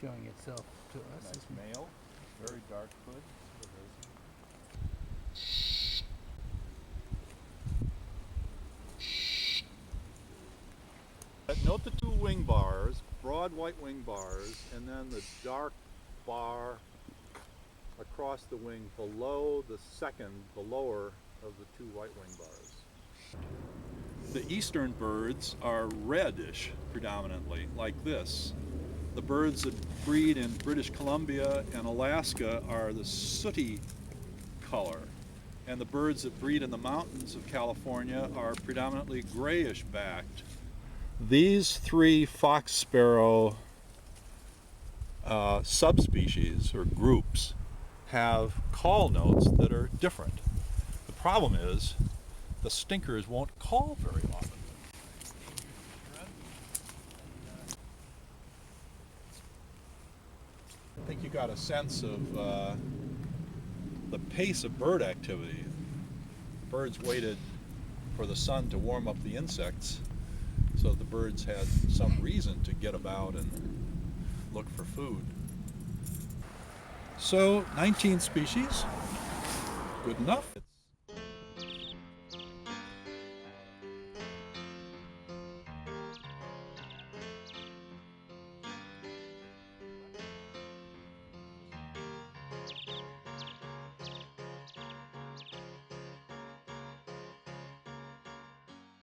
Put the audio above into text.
showing itself to us. Nice male, very dark hood. Note the two wing bars, broad white wing bars, and then the dark bar across the wing below the second, the lower of the two white wing bars. The eastern birds are reddish predominantly, like this. The birds that breed in British Columbia and Alaska are the sooty color, and the birds that breed in the mountains of California are predominantly grayish backed. These three fox sparrow subspecies or groups have call notes that are different. The problem is the stinkers won't call very often. I think you got a sense of the pace of bird activity. Birds waited for the sun to warm up the insects, so the birds had some reason to get about and look for food. So 19 species, good enough.